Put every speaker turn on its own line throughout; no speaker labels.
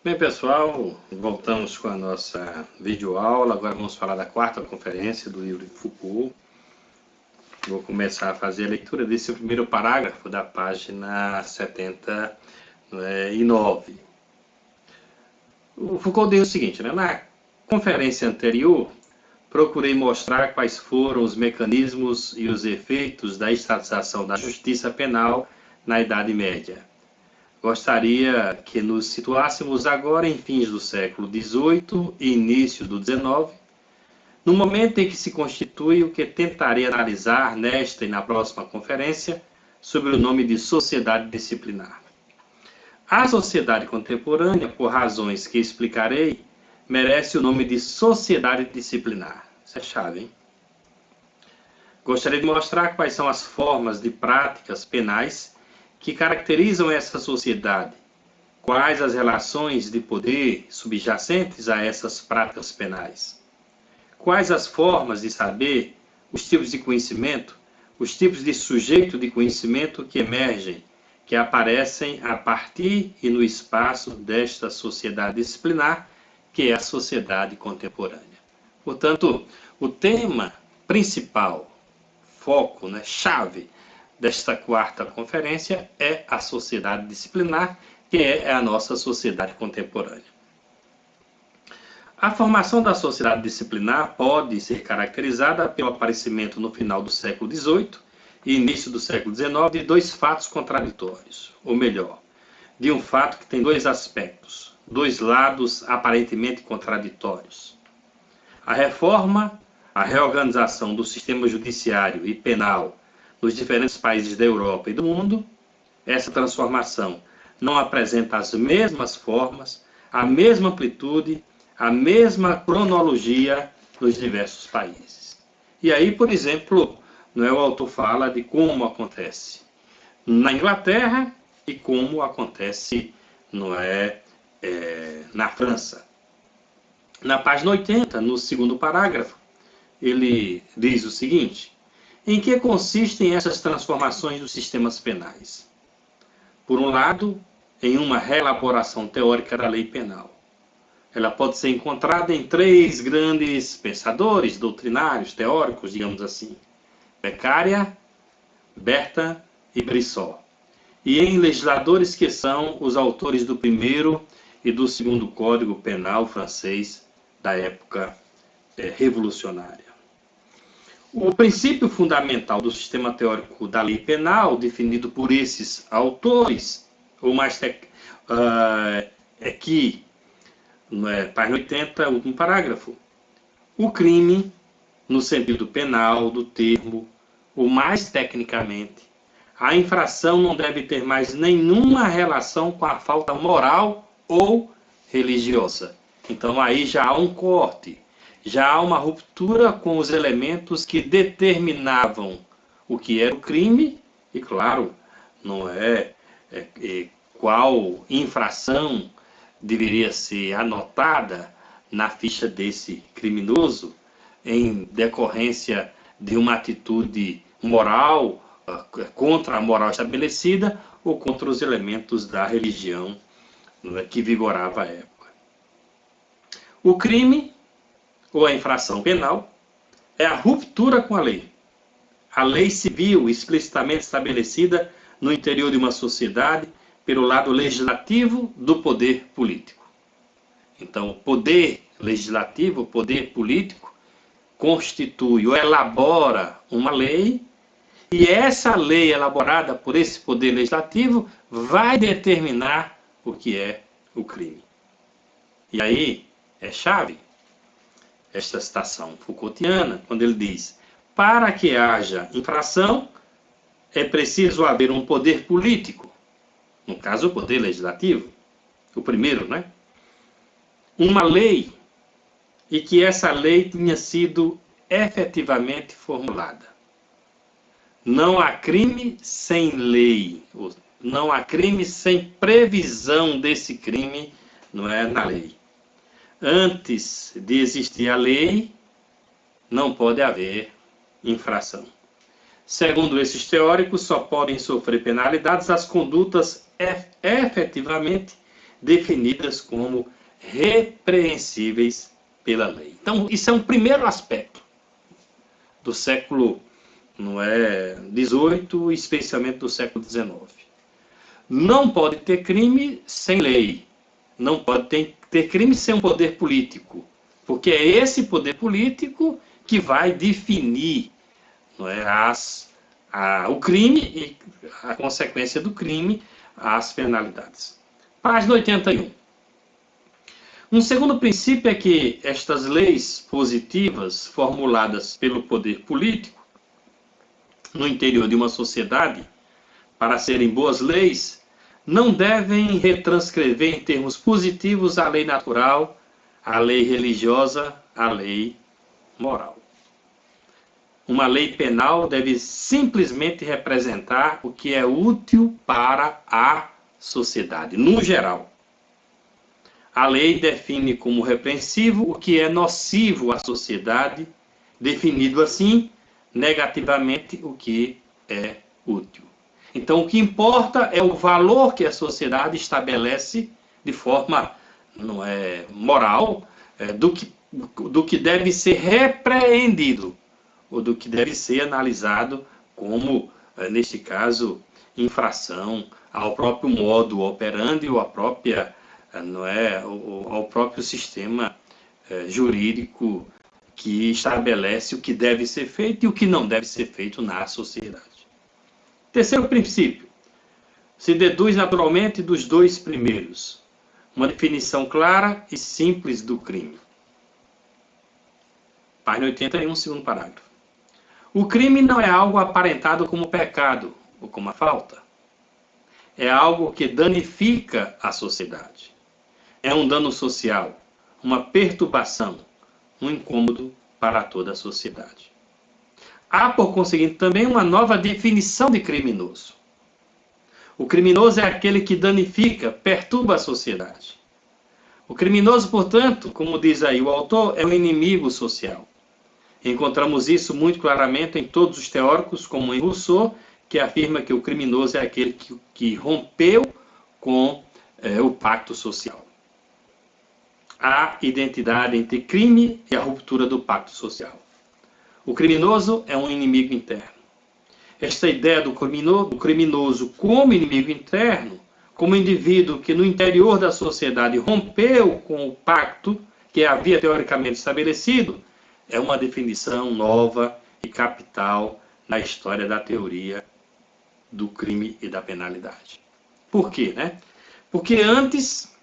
Bem, pessoal, voltamos com a nossa videoaula. Agora vamos falar da quarta conferência do livro de Foucault. Vou começar a fazer a leitura desse primeiro parágrafo da página 79. O Foucault diz o seguinte, na conferência anterior, procurei mostrar quais foram os mecanismos e os efeitos da estatização da justiça penal na Idade Média. Gostaria que nos situássemos agora em fins do século XVIII e início do XIX, no momento em que se constitui o que tentarei analisar nesta e na próxima conferência, sob o nome de sociedade disciplinar. A sociedade contemporânea, por razões que explicarei, merece o nome de sociedade disciplinar. Isso é chave, hein? Gostaria de mostrar quais são as formas de práticas penais que caracterizam essa sociedade, quais as relações de poder subjacentes a essas práticas penais, quais as formas de saber, os tipos de conhecimento, os tipos de sujeito de conhecimento que emergem, que aparecem a partir e no espaço desta sociedade disciplinar, que é a sociedade contemporânea. Portanto, o tema principal, foco, chave desta quarta conferência é a sociedade disciplinar, que é a nossa sociedade contemporânea. A formação da sociedade disciplinar pode ser caracterizada pelo aparecimento no final do século XVIII e início do século XIX de dois fatos contraditórios, ou melhor, de um fato que tem dois aspectos, dois lados aparentemente contraditórios. A reforma, a reorganização do sistema judiciário e penal nos diferentes países da Europa e do mundo, essa transformação não apresenta as mesmas formas, a mesma amplitude, a mesma cronologia nos diversos países. E aí, por exemplo, o autor fala de como acontece na Inglaterra e como acontece na França. Na página 80, no segundo parágrafo, ele diz o seguinte: em que consistem essas transformações dos sistemas penais? Por um lado, em uma reelaboração teórica da lei penal. Ela pode ser encontrada em três grandes pensadores doutrinários, teóricos, digamos assim: Beccaria, Bertin e Brisson. E em legisladores que são os autores do primeiro e do segundo Código Penal francês da época revolucionária. O princípio fundamental do sistema teórico da lei penal, definido por esses autores, ou mais é que, página 80, último parágrafo, o crime, no sentido penal do termo, ou mais tecnicamente, a infração não deve ter mais nenhuma relação com a falta moral ou religiosa. Então aí já há um corte. Já há uma ruptura com os elementos que determinavam o que era o crime e, claro, qual infração deveria ser anotada na ficha desse criminoso em decorrência de uma atitude moral, contra a moral estabelecida ou contra os elementos da religião que vigorava à época. O crime ou a infração penal é a ruptura com a lei. A lei civil explicitamente estabelecida no interior de uma sociedade pelo lado legislativo do poder político. Então, o poder legislativo, o poder político, constitui ou elabora uma lei, e essa lei elaborada por esse poder legislativo vai determinar o que é o crime. E aí é chave esta citação Foucaultiana, quando ele diz: para que haja infração, é preciso haver um poder político, no caso o poder legislativo, o primeiro, uma lei, e que essa lei tenha sido efetivamente formulada. Não há crime sem lei, não há crime sem previsão desse crime, na lei. Antes de existir a lei, não pode haver infração. Segundo esses teóricos, só podem sofrer penalidades as condutas efetivamente definidas como repreensíveis pela lei. Então, isso é um primeiro aspecto do século XVIII, especialmente do século XIX. Não pode ter crime sem lei. Não pode ter crime sem um poder político. Porque é esse poder político que vai definir o crime e a consequência do crime, as penalidades. Página 81. Um segundo princípio é que estas leis positivas formuladas pelo poder político no interior de uma sociedade, para serem boas leis, não devem retranscrever em termos positivos a lei natural, a lei religiosa, a lei moral. Uma lei penal deve simplesmente representar o que é útil para a sociedade, no geral. A lei define como repreensivo o que é nocivo à sociedade, definido assim, negativamente, o que é útil. Então, o que importa é o valor que a sociedade estabelece de forma moral do que deve ser repreendido, ou do que deve ser analisado como, neste caso, infração ao próprio modo operandi ou à própria, ao próprio sistema jurídico que estabelece o que deve ser feito e o que não deve ser feito na sociedade. Terceiro princípio, se deduz naturalmente dos dois primeiros, uma definição clara e simples do crime. Página 81, segundo parágrafo. O crime não é algo aparentado como pecado ou como a falta. É algo que danifica a sociedade. É um dano social, uma perturbação, um incômodo para toda a sociedade. Há, por conseguinte, também uma nova definição de criminoso. O criminoso é aquele que danifica, perturba a sociedade. O criminoso, portanto, como diz aí o autor, é um inimigo social. Encontramos isso muito claramente em todos os teóricos, como em Rousseau, que afirma que o criminoso é aquele que rompeu com o pacto social. Há identidade entre crime e a ruptura do pacto social. O criminoso é um inimigo interno. Esta ideia do criminoso como inimigo interno, como indivíduo que no interior da sociedade rompeu com o pacto que havia teoricamente estabelecido, é uma definição nova e capital na história da teoria do crime e da penalidade. Por quê, Porque antes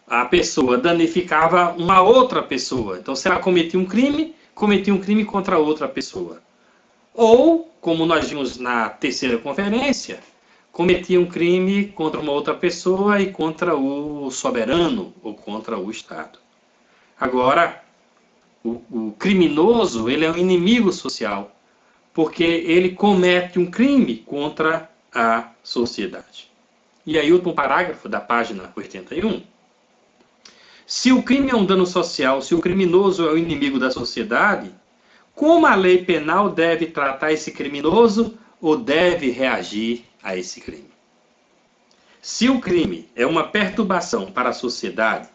a pessoa danificava uma outra pessoa. Então, se ela cometia um crime contra outra pessoa. Ou, como nós vimos na terceira conferência, cometia um crime contra uma outra pessoa e contra o soberano ou contra o Estado. Agora, o criminoso, ele é um inimigo social, porque ele comete um crime contra a sociedade. E aí, último parágrafo da página 81. Se o crime é um dano social, se o criminoso é o inimigo da sociedade, como a lei penal deve tratar esse criminoso ou deve reagir a esse crime? Se o crime é uma perturbação para a sociedade,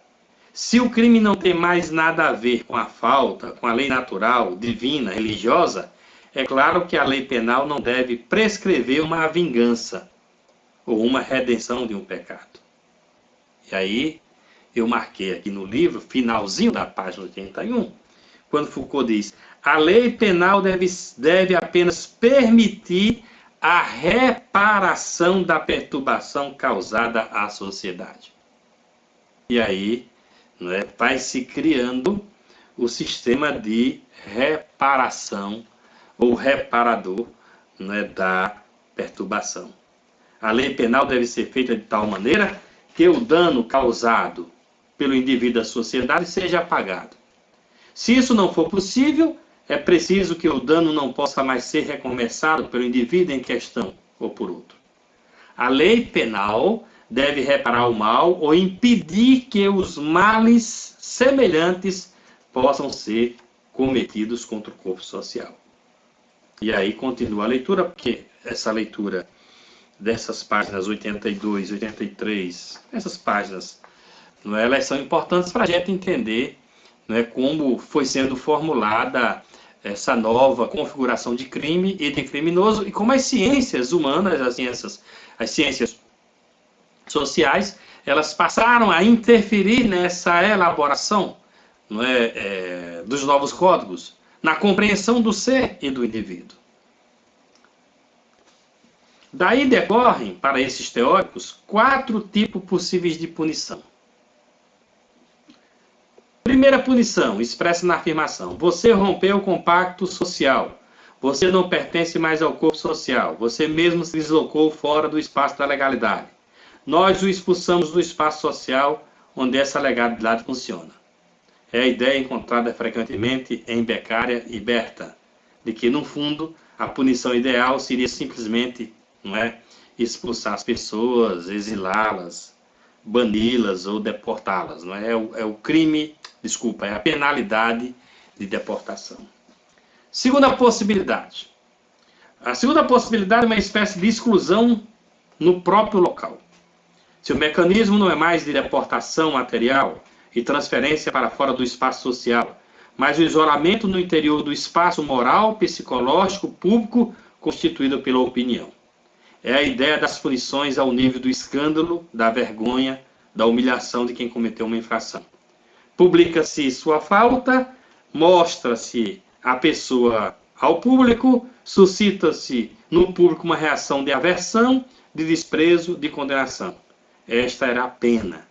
se o crime não tem mais nada a ver com a falta, com a lei natural, divina, religiosa, é claro que a lei penal não deve prescrever uma vingança ou uma redenção de um pecado. E aí, eu marquei aqui no livro, finalzinho da página 81, quando Foucault diz: a lei penal deve apenas permitir a reparação da perturbação causada à sociedade. E aí, vai se criando o sistema de reparação ou reparador da perturbação. A lei penal deve ser feita de tal maneira que o dano causado pelo indivíduo à sociedade seja apagado. Se isso não for possível, é preciso que o dano não possa mais ser recomeçado pelo indivíduo em questão ou por outro. A lei penal deve reparar o mal ou impedir que os males semelhantes possam ser cometidos contra o corpo social. E aí continua a leitura, porque essa leitura dessas páginas 82, 83, essas páginas, não é? Elas são importantes para a gente entender, não é, como foi sendo formulada essa nova configuração de crime e de criminoso, e como as ciências humanas, as ciências sociais, elas passaram a interferir nessa elaboração, não é, dos novos códigos, na compreensão do ser e do indivíduo. Daí decorrem, para esses teóricos, 4 tipos possíveis de punição. Primeira punição, expressa na afirmação: você rompeu com o pacto social, você não pertence mais ao corpo social, você mesmo se deslocou fora do espaço da legalidade. Nós o expulsamos do espaço social onde essa legalidade funciona. É a ideia encontrada frequentemente em Beccaria e Berta, de que, no fundo, a punição ideal seria simplesmente, não é, expulsar as pessoas, exilá-las, bani-las ou deportá-las. Não é? É o crime, desculpa, é a penalidade de deportação. Segunda possibilidade. A segunda possibilidade é uma espécie de exclusão no próprio local. Se o mecanismo não é mais de deportação material e transferência para fora do espaço social, mas o isolamento no interior do espaço moral, psicológico, público, constituído pela opinião. É a ideia das punições ao nível do escândalo, da vergonha, da humilhação de quem cometeu uma infração. Publica-se sua falta, mostra-se a pessoa ao público, suscita-se no público uma reação de aversão, de desprezo, de condenação. Esta era a pena.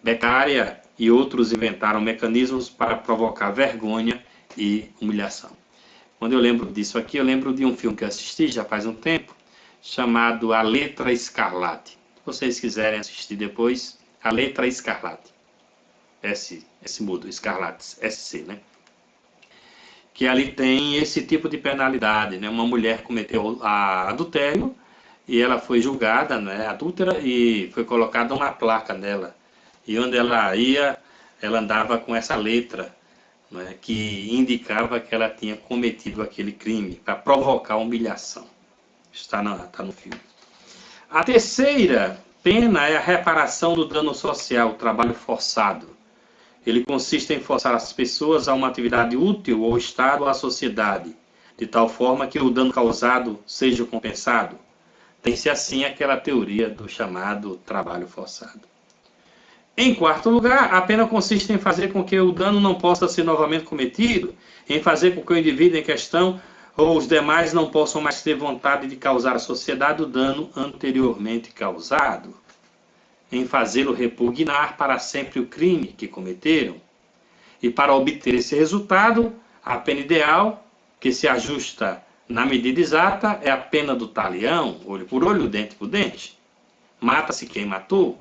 Beccaria e outros inventaram mecanismos para provocar vergonha e humilhação. Quando eu lembro disso aqui, eu lembro de um filme que eu assisti já faz um tempo, chamado A Letra Escarlate. Se vocês quiserem assistir depois, A Letra Escarlate. S mudo, Escarlate, SC, né? Que ali tem esse tipo de penalidade, né? Uma mulher cometeu adultério e ela foi julgada, né, adúltera, e foi colocada uma placa nela. E onde ela ia, ela andava com essa letra, né, que indicava que ela tinha cometido aquele crime, para provocar humilhação. Está no filme. A terceira pena é a reparação do dano social, o trabalho forçado. Ele consiste em forçar as pessoas a uma atividade útil ao Estado ou à sociedade, de tal forma que o dano causado seja compensado. Tem-se assim aquela teoria do chamado trabalho forçado. Em quarto lugar, a pena consiste em fazer com que o dano não possa ser novamente cometido, em fazer com que o indivíduo em questão ou os demais não possam mais ter vontade de causar à sociedade o dano anteriormente causado, em fazê-lo repugnar para sempre o crime que cometeram. E para obter esse resultado, a pena ideal, que se ajusta na medida exata, é a pena do talião, olho por olho, dente por dente. Mata-se quem matou,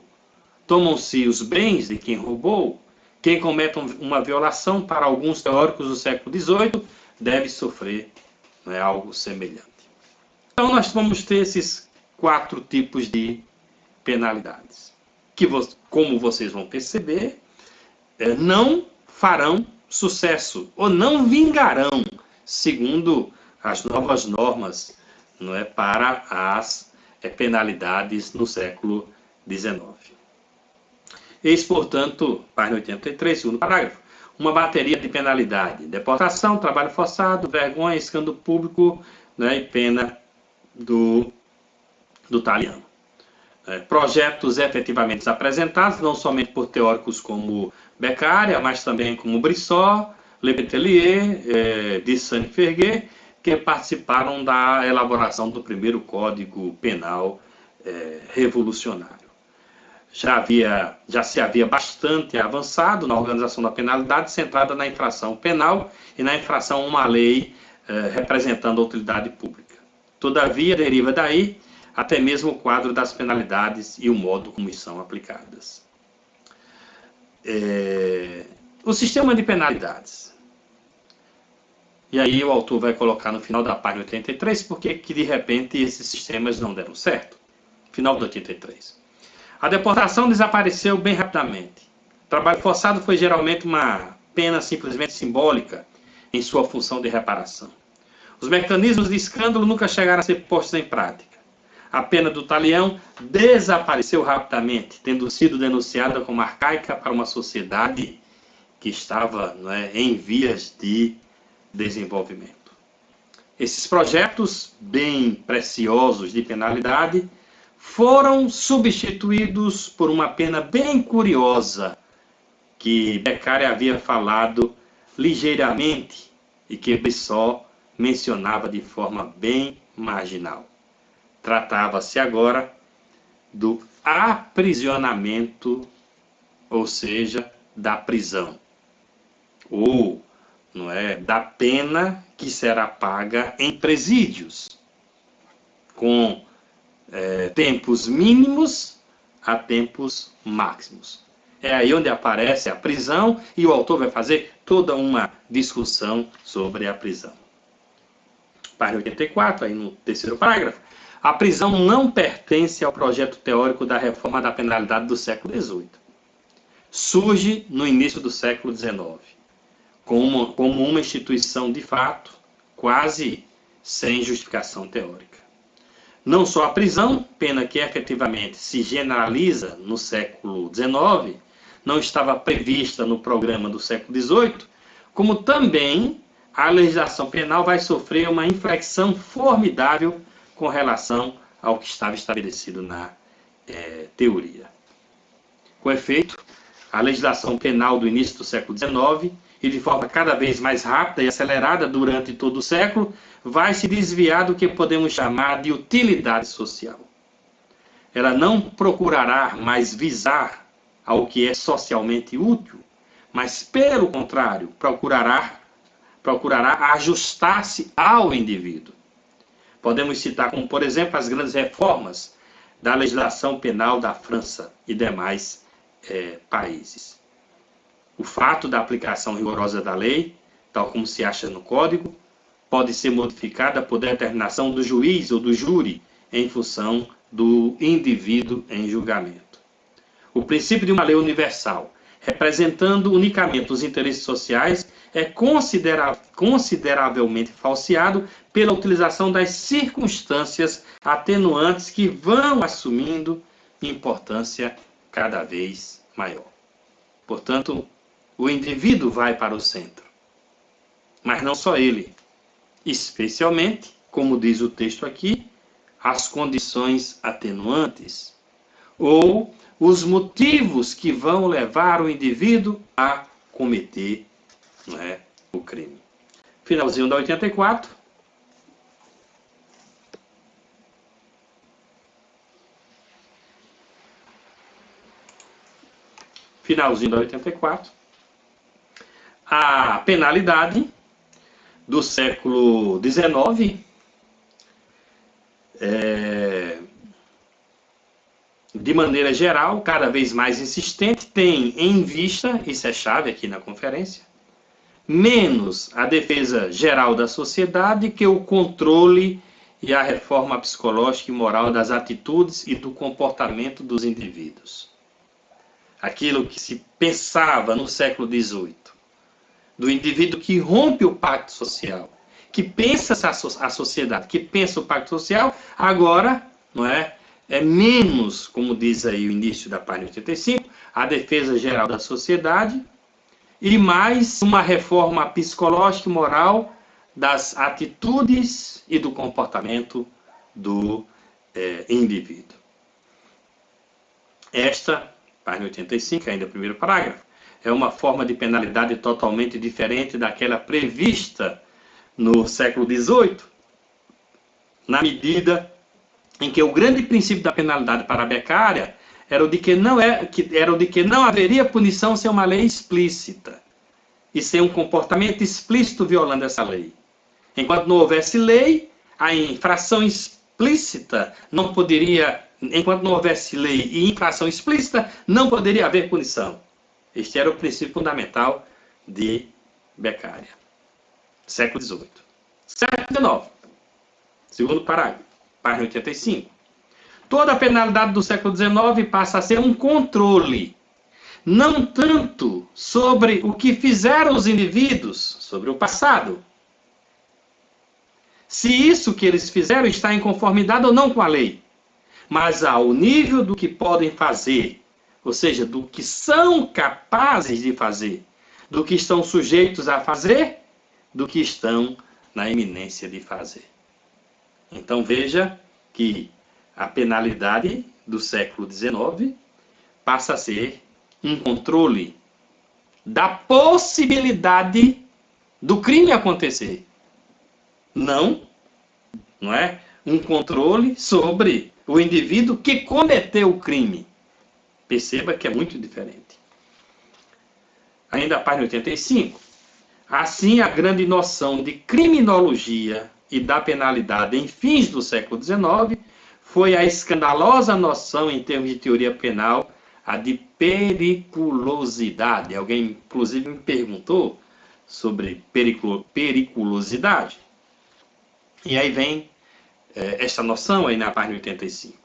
tomam-se os bens de quem roubou. Quem comete uma violação, para alguns teóricos do século XVIII, deve sofrer, não é, algo semelhante. Então nós vamos ter esses 4 tipos de penalidades, que, como vocês vão perceber, não farão sucesso, ou não vingarão, segundo as novas normas, não é, para as penalidades no século XIX. Eis, portanto, página 83, segundo parágrafo, uma bateria de penalidade: deportação, trabalho forçado, vergonha, escândalo público, né, e pena do talião. Projetos efetivamente apresentados, não somente por teóricos como Beccaria, mas também como Brissot, Le Peletier, de Saint-Ferguet, que participaram da elaboração do primeiro Código Penal revolucionário. Já se havia bastante avançado na organização da penalidade, centrada na infração penal e na infração a uma lei representando a utilidade pública. Todavia, deriva daí até mesmo o quadro das penalidades e o modo como são aplicadas. O sistema de penalidades. E aí o autor vai colocar no final da página 83 porque que de repente esses sistemas não deram certo. Final do 83. A deportação desapareceu bem rapidamente. O trabalho forçado foi geralmente uma pena simplesmente simbólica em sua função de reparação. Os mecanismos de escândalo nunca chegaram a ser postos em prática. a pena do talião desapareceu rapidamente, tendo sido denunciada como arcaica para uma sociedade que estava, não é, em vias de desenvolvimento. Esses projetos bem preciosos de penalidade foram substituídos por uma pena bem curiosa que Beccaria havia falado ligeiramente e que Brissot mencionava de forma bem marginal. Tratava-se agora do aprisionamento, ou seja, da prisão, ou não é, da pena que será paga em presídios, com tempos mínimos a tempos máximos. É aí onde aparece a prisão e o autor vai fazer toda uma discussão sobre a prisão. Página 84, aí no terceiro parágrafo. A prisão não pertence ao projeto teórico da reforma da penalidade do século XVIII. Surge no início do século XIX, como uma instituição de fato, quase sem justificação teórica. Não só a prisão, pena que efetivamente se generaliza no século XIX, não estava prevista no programa do século XVIII, como também a legislação penal vai sofrer uma inflexão formidável com relação ao que estava estabelecido na teoria. Com efeito, a legislação penal do início do século XIX, e de forma cada vez mais rápida e acelerada durante todo o século, vai se desviar do que podemos chamar de utilidade social. Ela não procurará mais visar ao que é socialmente útil, mas, pelo contrário, procurará ajustar-se ao indivíduo. Podemos citar como, por exemplo, as grandes reformas da legislação penal da França e demais países. O fato da aplicação rigorosa da lei, tal como se acha no Código, pode ser modificada por determinação do juiz ou do júri em função do indivíduo em julgamento. O princípio de uma lei universal, representando unicamente os interesses sociais, é consideravelmente falseado pela utilização das circunstâncias atenuantes que vão assumindo importância cada vez maior. Portanto, o indivíduo vai para o centro. Mas não só ele. Especialmente, como diz o texto aqui, as condições atenuantes ou os motivos que vão levar o indivíduo a cometer, não é, o crime. Finalzinho da 84. Finalzinho da 84. A penalidade do século XIX de maneira geral, cada vez mais insistente, tem em vista, isso é chave aqui na conferência, menos a defesa geral da sociedade que o controle e a reforma psicológica e moral das atitudes e do comportamento dos indivíduos. Aquilo que se pensava no século XVIII, do indivíduo que rompe o pacto social, que pensa a sociedade, que pensa o pacto social, agora, não é menos, como diz aí o início da página 85, a defesa geral da sociedade e mais uma reforma psicológica e moral das atitudes e do comportamento do indivíduo. Esta, página 85, ainda o primeiro parágrafo, é uma forma de penalidade totalmente diferente daquela prevista no século XVIII, na medida em que o grande princípio da penalidade para a Beccaria era o de que não haveria punição sem uma lei explícita e sem um comportamento explícito violando essa lei. Enquanto não houvesse lei, a infração explícita não poderia, enquanto não houvesse lei e infração explícita, não poderia haver punição. Este era o princípio fundamental de Beccaria. Século XVIII. Século XIX. Segundo parágrafo. Página 85. Toda a penalidade do século XIX passa a ser um controle, não tanto sobre o que fizeram os indivíduos, sobre o passado. Se isso que eles fizeram está em conformidade ou não com a lei. mas ao nível do que podem fazer, ou seja, do que são capazes de fazer, do que estão sujeitos a fazer, do que estão na iminência de fazer. Então veja que a penalidade do século XIX passa a ser um controle da possibilidade do crime acontecer. Não é um controle sobre o indivíduo que cometeu o crime. Perceba que é muito diferente. Ainda a página 85. Assim, a grande noção de criminologia e da penalidade em fins do século XIX foi a escandalosa noção, em termos de teoria penal, a de periculosidade. Alguém, inclusive, me perguntou sobre periculosidade. E aí vem esta noção aí na página 85.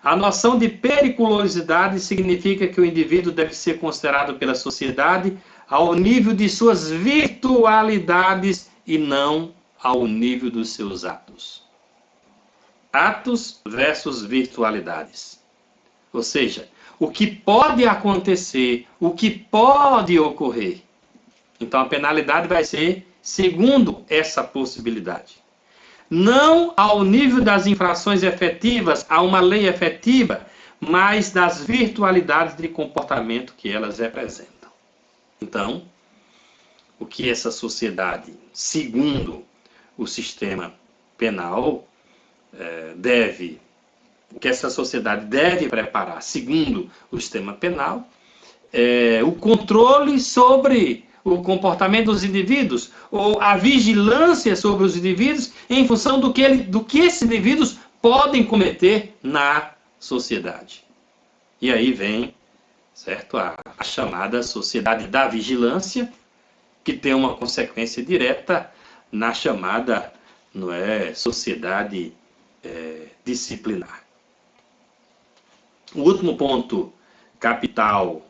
A noção de periculosidade significa que o indivíduo deve ser considerado pela sociedade ao nível de suas virtualidades e não ao nível dos seus atos. Atos versus virtualidades. Ou seja, o que pode acontecer, o que pode ocorrer. Então a penalidade vai ser segundo essa possibilidade. Não ao nível das infrações efetivas, a uma lei efetiva, mas das virtualidades de comportamento que elas representam. Então, o que essa sociedade, segundo o sistema penal, o que essa sociedade deve preparar, segundo o sistema penal, é o controle sobre o comportamento dos indivíduos, ou a vigilância sobre os indivíduos em função do que esses indivíduos podem cometer na sociedade. E aí vem, certo, a chamada sociedade da vigilância, que tem uma consequência direta na chamada, sociedade disciplinar. O último ponto capital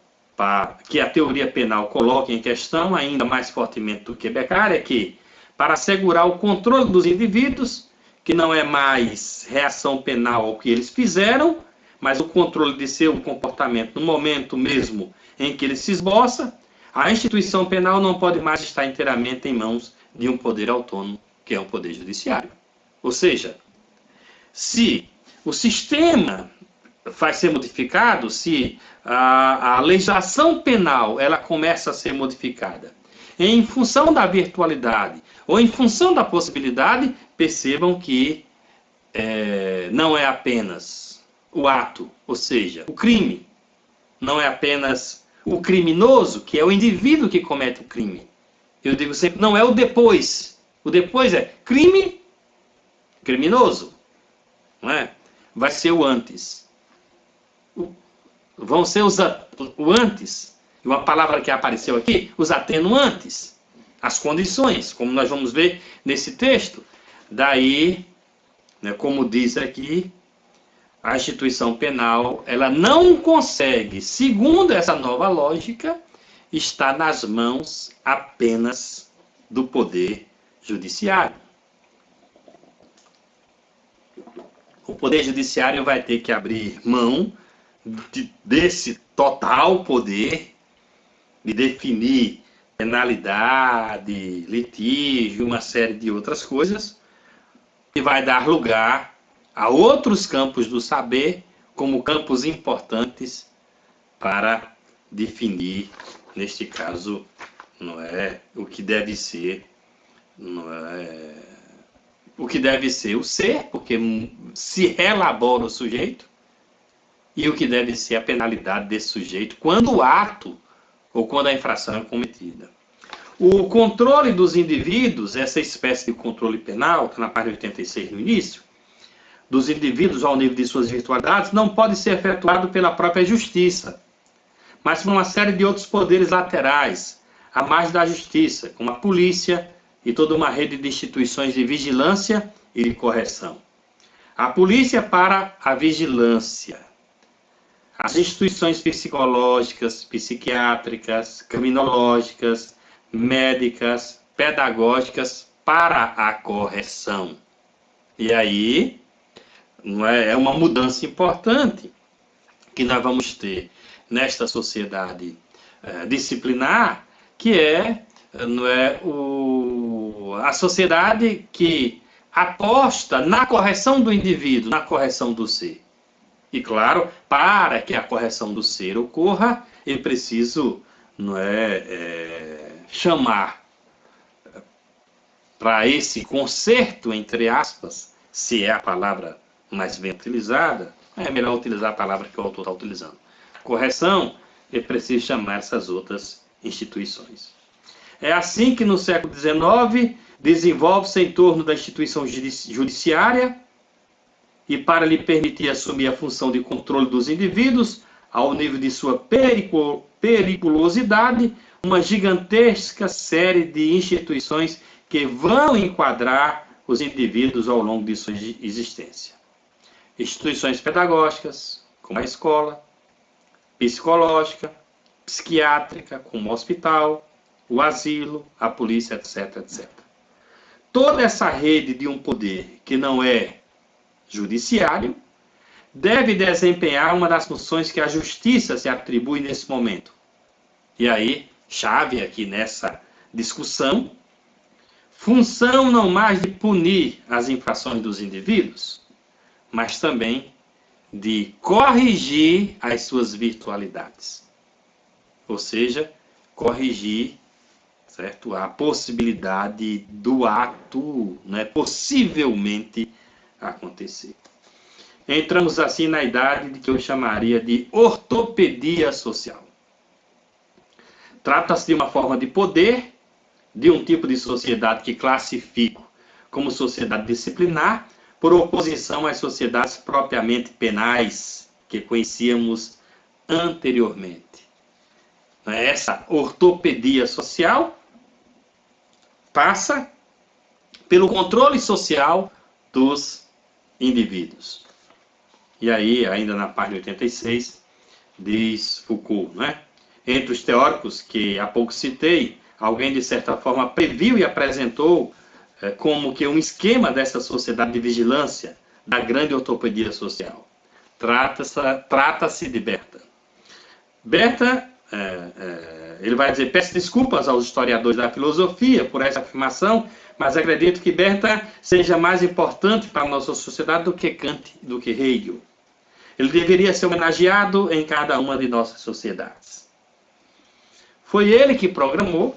que a teoria penal coloca em questão, ainda mais fortemente do que Beccari, é que, para assegurar o controle dos indivíduos, que não é mais reação penal ao que eles fizeram, mas o controle de seu comportamento no momento mesmo em que ele se esboça, a instituição penal não pode mais estar inteiramente em mãos de um poder autônomo, que é o poder judiciário. Ou seja, se o sistema vai ser modificado, se a legislação penal ela começa a ser modificada em função da virtualidade ou em função da possibilidade, percebam que não é apenas o ato, ou seja, o crime, não é apenas o criminoso, que é o indivíduo que comete o crime. Eu digo sempre, não é o depois. O depois é crime, criminoso, não é? Vai ser o antes. Vão ser o antes, uma palavra que apareceu aqui, os atenuantes, as condições, como nós vamos ver nesse texto. Daí, como diz aqui, a instituição penal, ela não consegue, segundo essa nova lógica, estar nas mãos apenas do poder judiciário. O poder judiciário vai ter que abrir mão desse total poder de definir penalidade, litígio, uma série de outras coisas, e vai dar lugar a outros campos do saber como campos importantes para definir, neste caso, o que deve ser, o que deve ser o ser, porque se elabora o sujeito, e o que deve ser a penalidade desse sujeito quando o ato ou quando a infração é cometida. O controle dos indivíduos, essa espécie de controle penal, está na página 86 no início, dos indivíduos ao nível de suas virtualidades, não pode ser efetuado pela própria justiça, mas por uma série de outros poderes laterais, a mais da justiça, como a polícia e toda uma rede de instituições de vigilância e de correção. A polícia para a vigilância, as instituições psicológicas, psiquiátricas, criminológicas, médicas, pedagógicas para a correção. E aí, não é uma mudança importante que nós vamos ter nesta sociedade disciplinar, que não é a sociedade que aposta na correção do indivíduo, na correção do ser. E claro, para que a correção do ser ocorra, é preciso chamar para esse conserto, entre aspas, se é a palavra mais bem utilizada, é melhor utilizar a palavra que o autor está utilizando. Correção, é preciso chamar essas outras instituições. É assim que no século XIX desenvolve-se em torno da instituição judiciária e para lhe permitir assumir a função de controle dos indivíduos ao nível de sua periculosidade, uma gigantesca série de instituições que vão enquadrar os indivíduos ao longo de sua existência. Instituições pedagógicas, como a escola, psicológica, psiquiátrica, como o hospital, o asilo, a polícia, etc, etc. Toda essa rede de um poder que não é judiciário deve desempenhar uma das funções que a justiça se atribui nesse momento. E aí, chave aqui nessa discussão, função não mais de punir as infrações dos indivíduos, mas também de corrigir as suas virtualidades. Ou seja, corrigir, certo, a possibilidade do ato possivelmente acontecer. Entramos assim na idade de que eu chamaria de ortopedia social. Trata-se de uma forma de poder, de um tipo de sociedade que classifico como sociedade disciplinar, por oposição às sociedades propriamente penais que conhecíamos anteriormente. Essa ortopedia social passa pelo controle social dos indivíduos. E aí, ainda na página 86, diz Foucault, entre os teóricos que há pouco citei, alguém de certa forma previu e apresentou como que um esquema dessa sociedade de vigilância da grande ortopedia social. Trata-se de Berta. Berta, ele vai dizer, peço desculpas aos historiadores da filosofia por essa afirmação, mas acredito que Berta seja mais importante para a nossa sociedade do que Kant, do que Hegel. Ele deveria ser homenageado em cada uma de nossas sociedades. Foi ele que programou,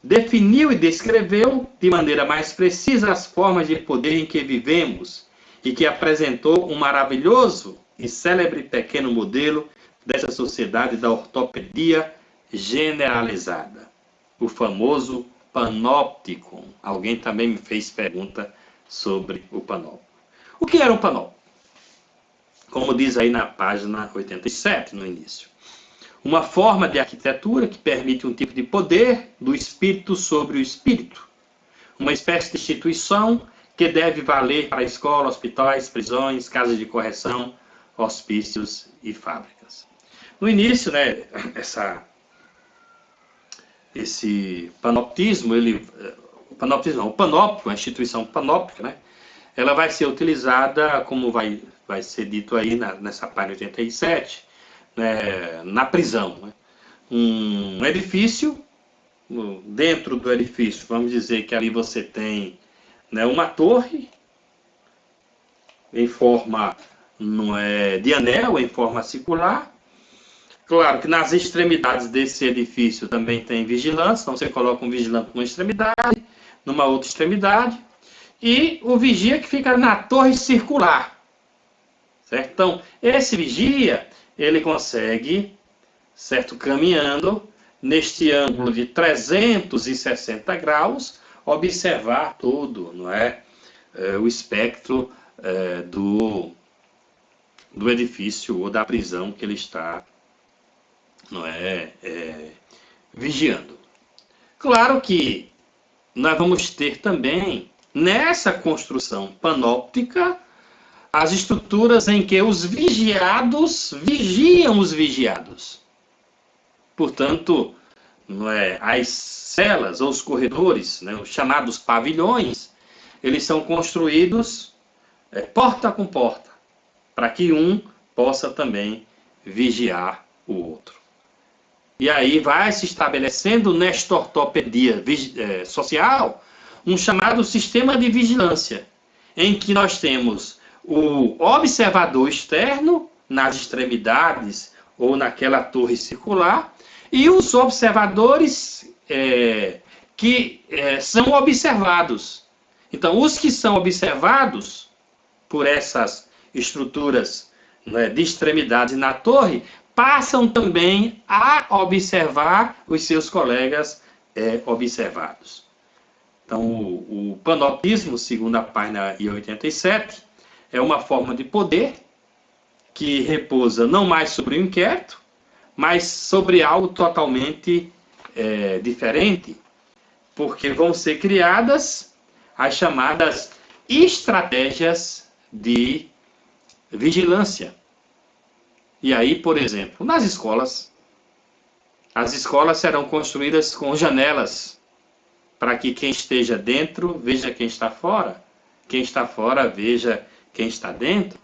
definiu e descreveu de maneira mais precisa as formas de poder em que vivemos e que apresentou um maravilhoso e célebre pequeno modelo dessa sociedade da ortopedia generalizada, o famoso panópticon. Alguém também me fez pergunta sobre o panóptico. O que era o panóptico? Como diz aí na página 87, no início. Uma forma de arquitetura que permite um tipo de poder do espírito sobre o espírito. Uma espécie de instituição que deve valer para a escola, hospitais, prisões, casas de correção, hospícios e fábricas. No início, esse panoptismo, o panóptico, a instituição panóptica, ela vai ser utilizada, como vai ser dito aí nessa página 87, na prisão. Um edifício, dentro do edifício, vamos dizer que ali você tem uma torre em forma de anel, em forma circular. Claro que nas extremidades desse edifício também tem vigilância, então você coloca um vigilante numa extremidade, numa outra extremidade, e o vigia que fica na torre circular. Certo? Então, esse vigia, ele consegue, certo, caminhando neste ângulo de 360 graus, observar todo, o espectro do edifício ou da prisão que ele está vigiando. Claro que nós vamos ter também, nessa construção panóptica, as estruturas em que os vigiados vigiam os vigiados. Portanto, as celas ou os corredores, os chamados pavilhões, eles são construídos porta com porta. para que um possa também vigiar o outro. E aí vai se estabelecendo nesta ortopedia social um chamado sistema de vigilância, em que nós temos o observador externo nas extremidades ou naquela torre circular e os observadores que são observados. Então, os que são observados por essas estruturas, né, de extremidades na torre passam também a observar os seus colegas observados. Então, o panoptismo, segundo a página 87, é uma forma de poder que repousa não mais sobre o inquérito, mas sobre algo totalmente diferente, porque vão ser criadas as chamadas estratégias de vigilância. E aí, por exemplo, nas escolas, as escolas serão construídas com janelas para que quem esteja dentro veja quem está fora, quem está fora veja quem está dentro.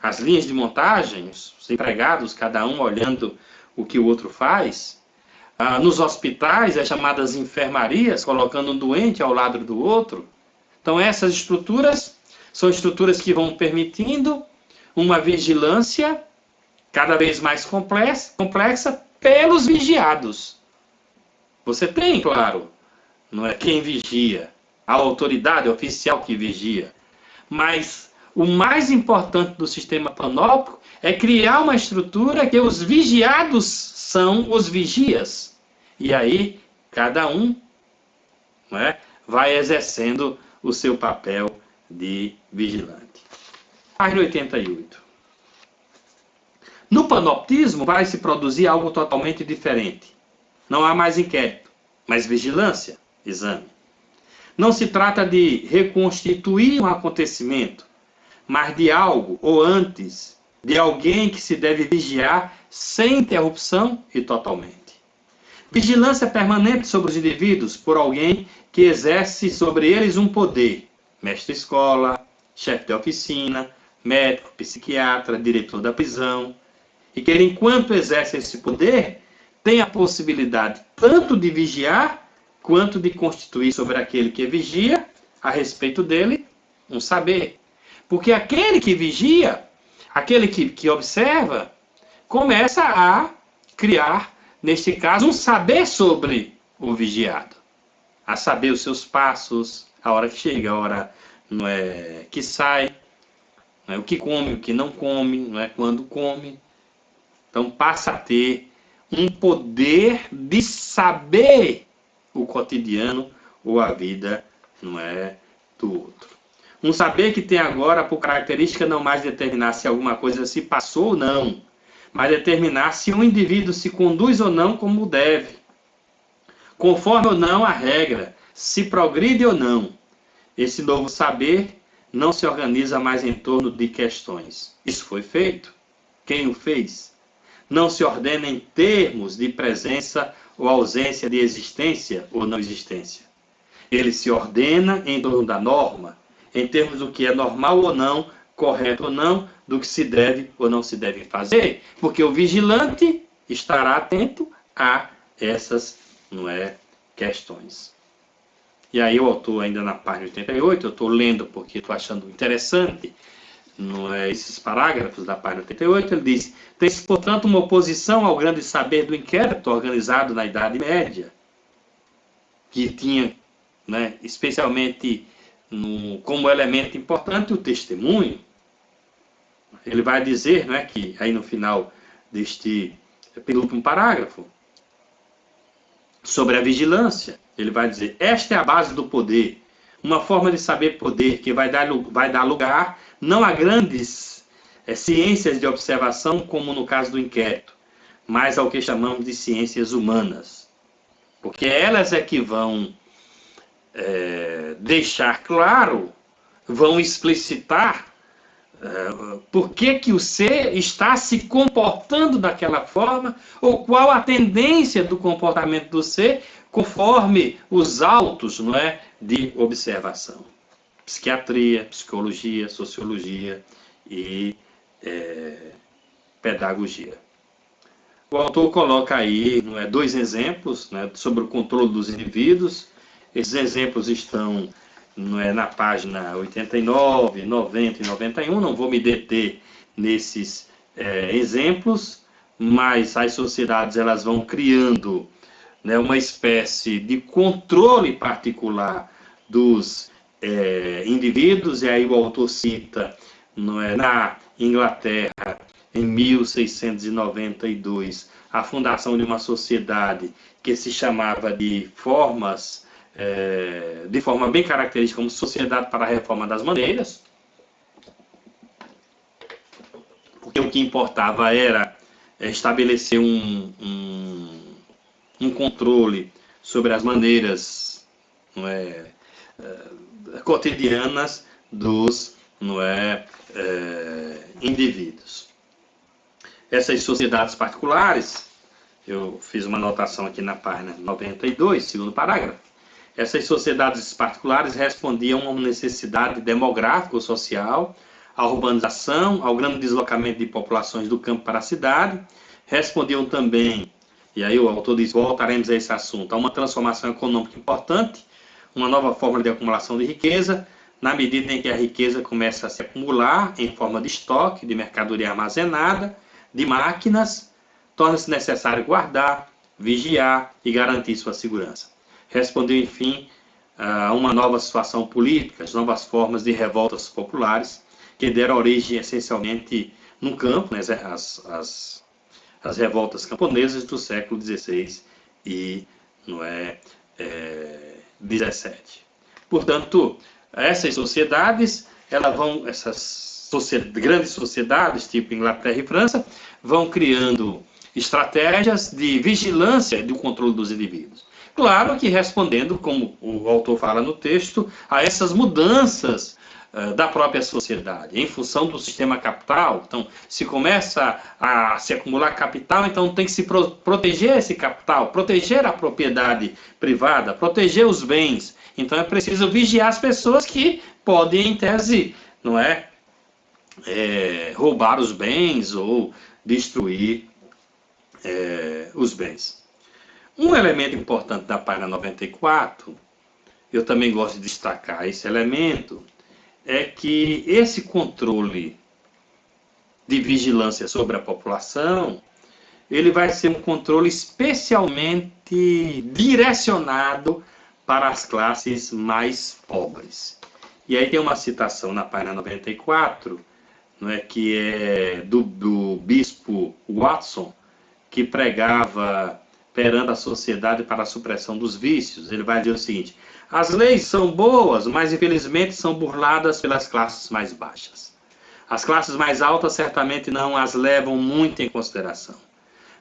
As linhas de montagem, os empregados, cada um olhando o que o outro faz. Nos hospitais, as chamadas enfermarias, colocando um doente ao lado do outro. Então, essas estruturas são estruturas que vão permitindo uma vigilância cada vez mais complexa pelos vigiados. Você tem, claro, não é quem vigia, a autoridade oficial que vigia, mas o mais importante do sistema panóptico é criar uma estrutura que os vigiados são os vigias. E aí, cada um, não é, vai exercendo o seu papel de vigilante. Página 88. No panoptismo vai se produzir algo totalmente diferente. Não há mais inquérito, mas vigilância, exame. Não se trata de reconstituir um acontecimento, mas de algo, ou antes, de alguém que se deve vigiar sem interrupção e totalmente. Vigilância permanente sobre os indivíduos por alguém que exerce sobre eles um poder, mestre-escola, chefe de oficina, médico, psiquiatra, diretor da prisão, e que ele, enquanto exerce esse poder, tem a possibilidade tanto de vigiar, quanto de constituir sobre aquele que vigia, a respeito dele, um saber. Porque aquele que vigia, aquele que observa, começa a criar, neste caso, um saber sobre o vigiado. A saber os seus passos, a hora que chega, a hora que sai, não é, o que come, o que não come, não é, quando come. Então passa a ter um poder de saber o cotidiano ou a vida, não é, do outro. Um saber que tem agora por característica não mais determinar se alguma coisa se passou ou não, mas determinar se um indivíduo se conduz ou não como deve, conforme ou não a regra, se progride ou não. Esse novo saber não se organiza mais em torno de questões. Isso foi feito? Quem o fez? Não se ordena em termos de presença ou ausência de existência ou não existência. Ele se ordena em torno da norma, em termos do que é normal ou não, correto ou não, do que se deve ou não se deve fazer, porque o vigilante estará atento a essas, questões. E aí o autor, ainda na página 88, eu estou lendo porque estou achando interessante, esses parágrafos da página 88, ele diz: tem-se, portanto, uma oposição ao grande saber do inquérito organizado na Idade Média, que tinha, especialmente como elemento importante o testemunho. Ele vai dizer, que aí no final deste penúltimo parágrafo, sobre a vigilância, ele vai dizer: esta é a base do poder, uma forma de saber poder que vai dar lugar não a grandes ciências de observação, como no caso do inquérito, mas ao que chamamos de ciências humanas. Porque elas é que vão deixar claro, vão explicitar por que o ser está se comportando daquela forma, ou qual a tendência do comportamento do ser, conforme os autos, de observação. Psiquiatria, psicologia, sociologia e pedagogia. O autor coloca aí dois exemplos sobre o controle dos indivíduos. Esses exemplos estão na página 89, 90 e 91. Não vou me deter nesses exemplos, mas as sociedades elas vão criando uma espécie de controle particular dos indivíduos, e aí o autor cita na Inglaterra, em 1692, a fundação de uma sociedade que se chamava de forma bem característica como Sociedade para a Reforma das Maneiras, porque o que importava era estabelecer um controle sobre as maneiras cotidianas dos indivíduos. Essas sociedades particulares, eu fiz uma anotação aqui na página 92, segundo parágrafo. Essas sociedades particulares respondiam a uma necessidade demográfica ou social, à urbanização, ao grande deslocamento de populações do campo para a cidade. Respondiam também, e aí o autor diz, voltaremos a esse assunto, a uma transformação econômica importante, uma nova forma de acumulação de riqueza, na medida em que a riqueza começa a se acumular em forma de estoque, de mercadoria armazenada, de máquinas, torna-se necessário guardar, vigiar e garantir sua segurança. Respondeu, enfim, a uma nova situação política, as novas formas de revoltas populares, que deram origem essencialmente no campo, as revoltas camponesas do século XVI e XVII. Portanto, essas sociedades, essas grandes sociedades, tipo Inglaterra e França, vão criando estratégias de vigilância do controle dos indivíduos. Claro que respondendo, como o autor fala no texto, a essas mudanças da própria sociedade, em função do sistema capital. Então, se começa a se acumular capital, então tem que se proteger esse capital, proteger a propriedade privada, proteger os bens. Então, é preciso vigiar as pessoas que podem, em tese, roubar os bens ou destruir os bens. Um elemento importante da página 94, eu também gosto de destacar esse elemento, é que esse controle de vigilância sobre a população, ele vai ser um controle especialmente direcionado para as classes mais pobres. E aí tem uma citação na página 94, que é do bispo Watson, que pregava perante a sociedade para a supressão dos vícios. Ele vai dizer o seguinte: as leis são boas, mas infelizmente são burladas pelas classes mais baixas. As classes mais altas certamente não as levam muito em consideração.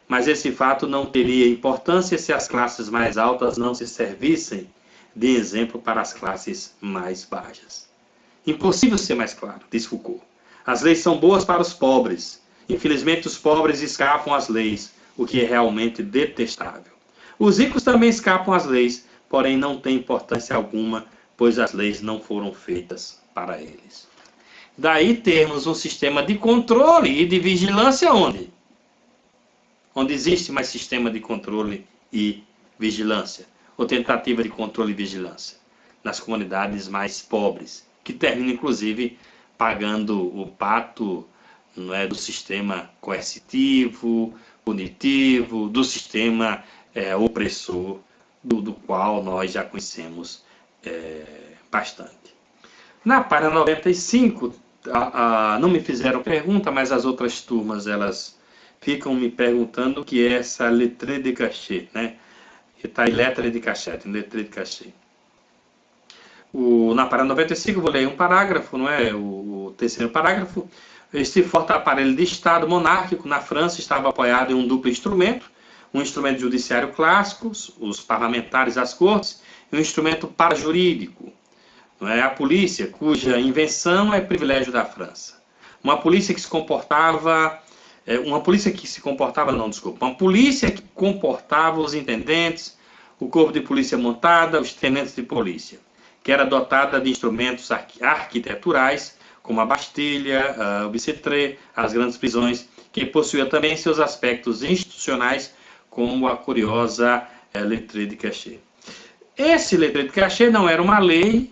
Mas esse fato não teria importância se as classes mais altas não se servissem de exemplo para as classes mais baixas. Impossível ser mais claro, diz Foucault. As leis são boas para os pobres. Infelizmente, os pobres escapam às leis, o que é realmente detestável. Os ricos também escapam às leis, porém não têm importância alguma, pois as leis não foram feitas para eles. Daí temos um sistema de controle e de vigilância onde? Onde existe mais sistema de controle e vigilância, ou tentativa de controle e vigilância? Nas comunidades mais pobres, que terminam inclusive pagando o pato do sistema coercitivo, punitivo, do sistema opressor, do qual nós já conhecemos bastante. Na página 95, não me fizeram pergunta, mas as outras turmas elas ficam me perguntando o que é essa lettre de cachet, que está em letra de cachete, lettre de cachet. Na página 95, vou ler um parágrafo, o terceiro parágrafo. Este forte aparelho de Estado monárquico na França estava apoiado em um duplo instrumento, um instrumento judiciário clássico, os parlamentares, as cortes, e um instrumento parajurídico, a polícia, cuja invenção é privilégio da França. Uma polícia que comportava os intendentes, o corpo de polícia montada, os tenentes de polícia, que era dotada de instrumentos arquiteturais, como a Bastille, Bastilha, o Bicêtre, as grandes prisões, que possuía também seus aspectos institucionais, como a curiosa lettre de cachet. Esse lettre de cachet não era uma lei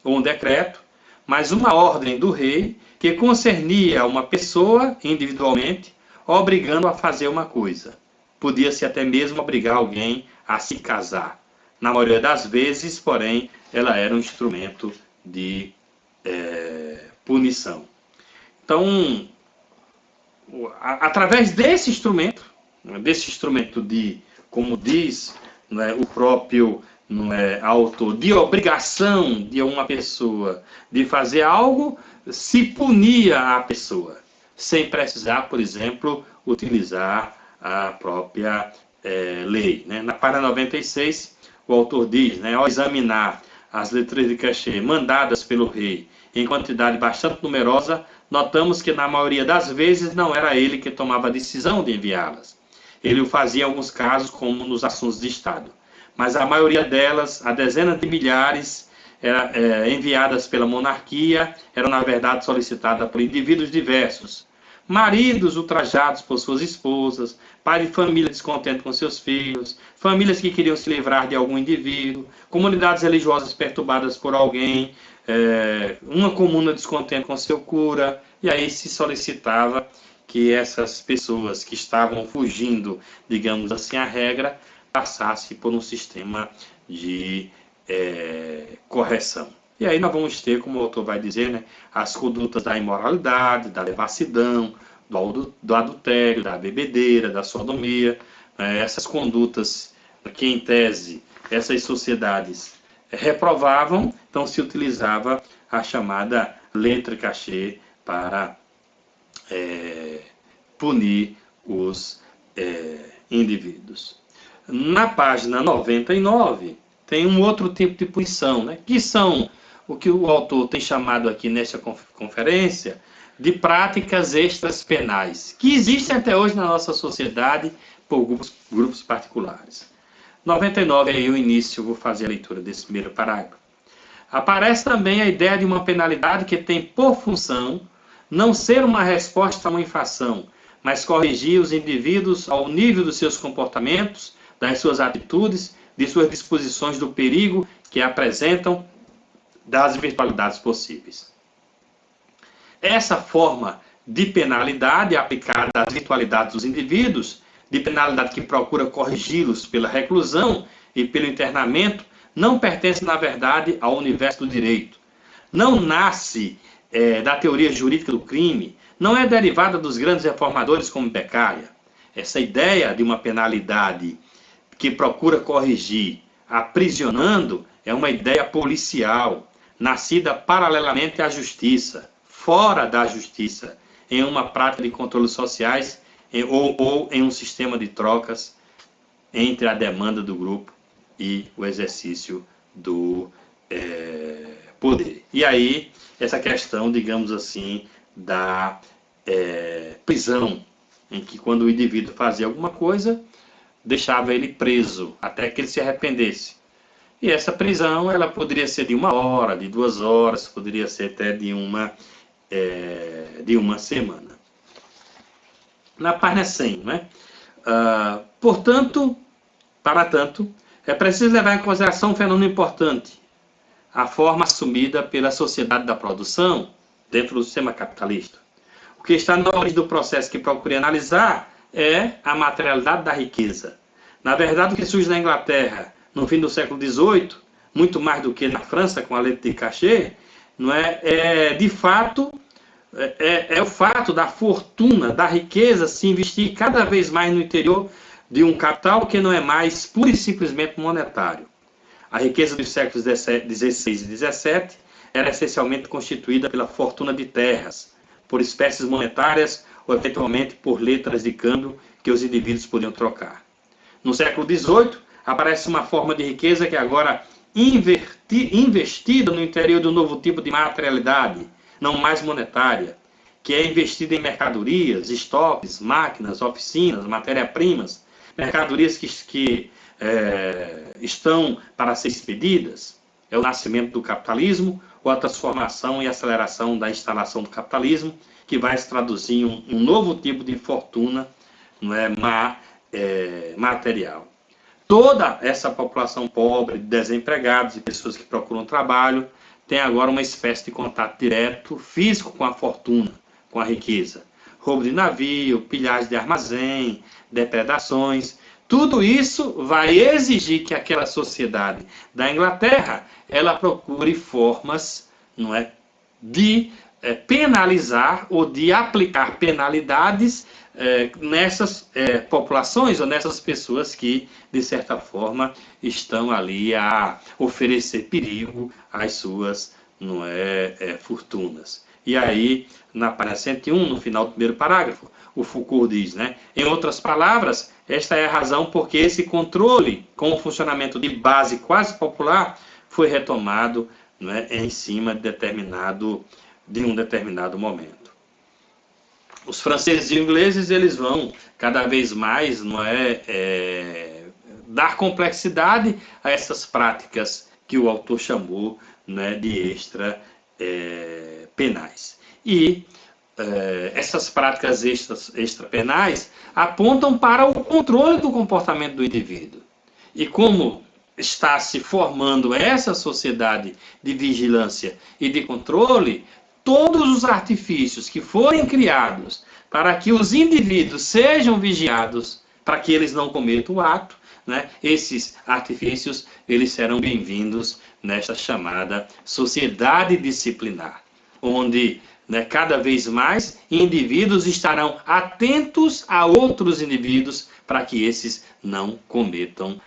ou um decreto, mas uma ordem do rei que concernia uma pessoa individualmente, obrigando a fazer uma coisa. Podia-se até mesmo obrigar alguém a se casar. Na maioria das vezes, porém, ela era um instrumento de punição. Então, através desse instrumento de, como diz, o próprio autor, de obrigação de uma pessoa de fazer algo, se punia a pessoa, sem precisar, por exemplo, utilizar a própria lei. Na página 96, o autor diz, ao examinar as letras de cachet mandadas pelo rei em quantidade bastante numerosa, notamos que na maioria das vezes não era ele que tomava a decisão de enviá-las. Ele o fazia em alguns casos, como nos assuntos de Estado. Mas a maioria delas, a dezenas de milhares, enviadas pela monarquia, eram na verdade solicitadas por indivíduos diversos. Maridos ultrajados por suas esposas, pai de família descontente com seus filhos, famílias que queriam se livrar de algum indivíduo, comunidades religiosas perturbadas por alguém, uma comuna descontente com seu cura, e aí se solicitava que essas pessoas que estavam fugindo, digamos assim, a regra, passasse por um sistema de correção. E aí nós vamos ter, como o autor vai dizer, as condutas da imoralidade, da devassidão, do adultério, da bebedeira, da sodomia, essas condutas que, em tese, essas sociedades reprovavam, então se utilizava a chamada lettre cachet para punir os indivíduos. Na página 99, tem um outro tipo de punição, que são o que o autor tem chamado aqui nesta conferência de práticas extras penais, que existem até hoje na nossa sociedade por grupos particulares. 99, aí o início, eu vou fazer a leitura desse primeiro parágrafo. Aparece também a ideia de uma penalidade que tem por função não ser uma resposta a uma infração, mas corrigir os indivíduos ao nível dos seus comportamentos, das suas atitudes, de suas disposições do perigo que apresentam, das eventualidades possíveis. Essa forma de penalidade aplicada às eventualidades dos indivíduos, de penalidade que procura corrigi-los pela reclusão e pelo internamento, não pertence, na verdade, ao universo do direito. Não nasce da teoria jurídica do crime, não é derivada dos grandes reformadores como Beccaria. Essa ideia de uma penalidade que procura corrigir aprisionando é uma ideia policial, nascida paralelamente à justiça, fora da justiça, em uma prática de controles sociais ou em um sistema de trocas entre a demanda do grupo e o exercício do poder. E aí, essa questão, digamos assim, da prisão, em que quando o indivíduo fazia alguma coisa, deixava ele preso, até que ele se arrependesse. E essa prisão, ela poderia ser de 1 hora, de 2 horas, poderia ser até de uma semana. Na página 100, para tanto, é preciso levar em consideração um fenômeno importante, a forma assumida pela sociedade da produção dentro do sistema capitalista. O que está na origem do processo que procurei analisar é a materialidade da riqueza. Na verdade, o que surge na Inglaterra no fim do século XVIII, muito mais do que na França com a lettre de cachet, de fato, o fato da fortuna, da riqueza se investir cada vez mais no interior de um capital que não é mais pura e simplesmente monetário. A riqueza dos séculos XVI e XVII era essencialmente constituída pela fortuna de terras, por espécies monetárias ou eventualmente por letras de câmbio que os indivíduos podiam trocar. No século XVIII, aparece uma forma de riqueza que é agora investida no interior de um novo tipo de materialidade, não mais monetária, que é investida em mercadorias, estoques, máquinas, oficinas, matéria-primas, mercadorias que estão para ser expedidas. É o nascimento do capitalismo, ou a transformação e aceleração da instalação do capitalismo, que vai se traduzir em um novo tipo de fortuna, não é, material. Toda essa população pobre, desempregados e pessoas que procuram trabalho, tem agora uma espécie de contato direto, físico com a fortuna, com a riqueza. Roubo de navio, pilhagem de armazém, depredações. Tudo isso vai exigir que aquela sociedade da Inglaterra ela procure formas, não é, de penalizar ou de aplicar penalidades nessas populações ou nessas pessoas que, de certa forma, estão ali a oferecer perigo às suas fortunas. E aí, na página 101, no final do primeiro parágrafo, o Foucault diz, né? Em outras palavras, esta é a razão porque esse controle com o funcionamento de base quase popular foi retomado, né, em cima de um determinado momento. Os franceses e ingleses eles vão cada vez mais dar complexidade a essas práticas que o autor chamou, né, de extrapenais. E essas práticas extrapenais apontam para o controle do comportamento do indivíduo. E como está se formando essa sociedade de vigilância e de controle, todos os artifícios que forem criados para que os indivíduos sejam vigiados, para que eles não cometam o ato, né, esses artifícios eles serão bem-vindos nesta chamada sociedade disciplinar, onde, né, cada vez mais indivíduos estarão atentos a outros indivíduos para que esses não cometam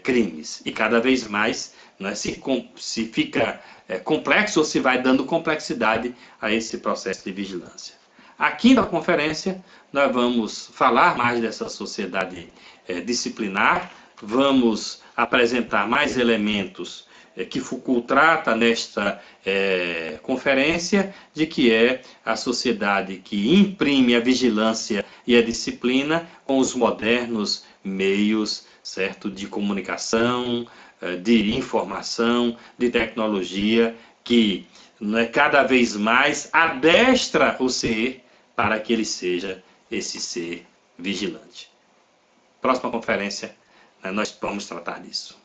crimes. E cada vez mais, né, se fica complexo ou se vai dando complexidade a esse processo de vigilância. Aqui na conferência nós vamos falar mais dessa sociedade disciplinar, vamos apresentar mais elementos que Foucault trata nesta conferência, de que é a sociedade que imprime a vigilância e a disciplina com os modernos meios, certo, de comunicação, de informação, de tecnologia, que cada vez mais adestra o ser para que ele seja esse ser vigilante. Próxima conferência, nós vamos tratar disso.